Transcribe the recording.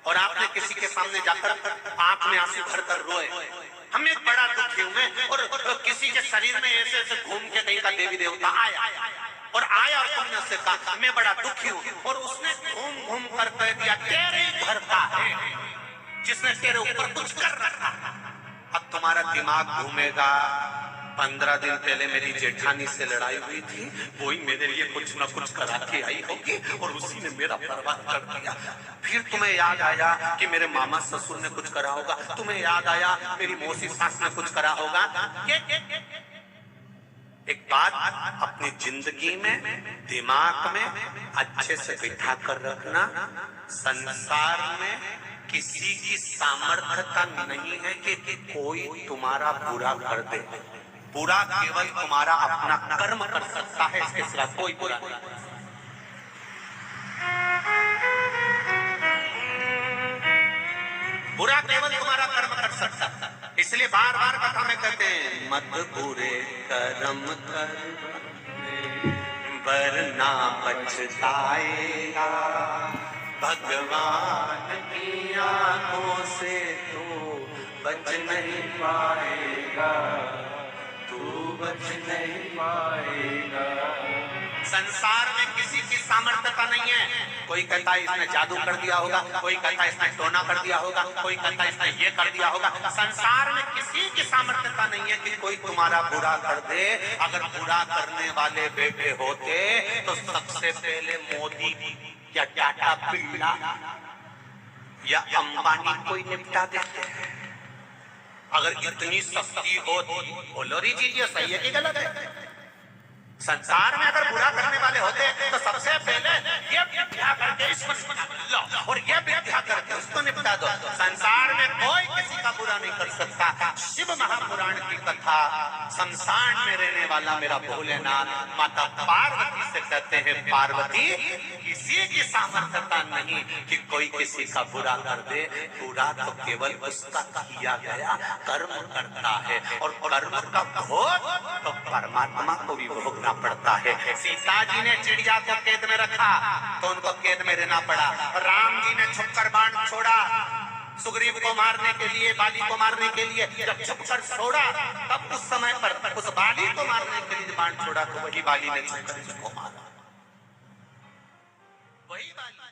और आपने किसी के सामने जाकर आंख में आंसू भरकर रोए, हमें बड़ा दुखी हूं और किसी के शरीर में ऐसे ऐसे घूम के कहीं का देवी देवता आया और तुमने उससे कहा मैं बड़ा दुखी हूं, और उसने घूम घूम कर कह दिया तेरे घर का है जिसने तेरे ऊपर कुछ कर रखा। अब तुम्हारा दिमाग घूमेगा, 15 दिन पहले मेरी जेठानी से लड़ाई हुई थी, वही मेरे लिए कुछ न कुछ करा के आई होगी और उसी ने मेरा बर्बाद कर दिया। फिर तुम्हें याद आया कि मेरे मामा ससुर ने कुछ करा होगा, तुम्हें याद आया मेरी मौसी सास ने कुछ करा होगा। एक बात अपनी जिंदगी में दिमाग में अच्छे से बिठा कर रखना, संसार में किसी की सामर्थ्यता नहीं है कि कोई तुम्हारा बुरा कर दे। बुरा केवल तुम्हारा अपना कर्म कर सकता है, इसके सिवा कोई बुरा नहीं। बुरा केवल तुम्हारा कर्म कर सकता है। इसलिए बार बार कथा में कहते हैं मत बुरे कर्म कर वरना पछताएगा, भगवान की आंखों से तू बच नहीं पाएगा, तू बच नहीं पाएगा। संसार में किसी की सामर्थ्यता नहीं है। कोई कहता है इसने जादू कर दिया होगा, कोई कहता है इसने टोना कर दिया होगा, कोई कहता है इसने ये कर दिया होगा। संसार में किसी की सामर्थ्यता नहीं है कि कोई तुम्हारा बुरा कर दे। अगर बुरा करने वाले बेटे होते तो सबसे पहले मोदी या टाटा बिरला या अंबानी कोई निपटा देते। अगर इतनी शक्ति हो बोलो जी ये सही है कि गलत है? संसार में अगर बुरा करने वाले होते तो सबसे पहले ये विद्या करके इसको निपटा लो और ये विद्या करके उसको निपटा दो। संसार में कोई किसी का बुरा नहीं कर सकता। शिव महापुराण की कथा, शमशान में रहने वाला मेरा भोलेनाथ माता पार्वती से कहते हैं पार्वती किसी की सामर्थ्यता नहीं कि कोई किसी का बुरा कर दे। बुरा तो केवल उसका किया गया कर्म करता है, और कर्म का भोग तो परमात्मा को भी भोगना पड़ता है। सीता जी ने चिड़िया को कैद में रखा तो उनको कैद में रहना पड़ा। राम जी ने छुपकर बाण छोड़ा सुग्रीव को मारने के लिए, बाली को मारने के लिए, जब छुपकर छोड़ा तब उस समय पर उस बाली को मारने के लिए बाण छोड़ा तो वही बाली ने छुपकर इसको मारा, वही बाली।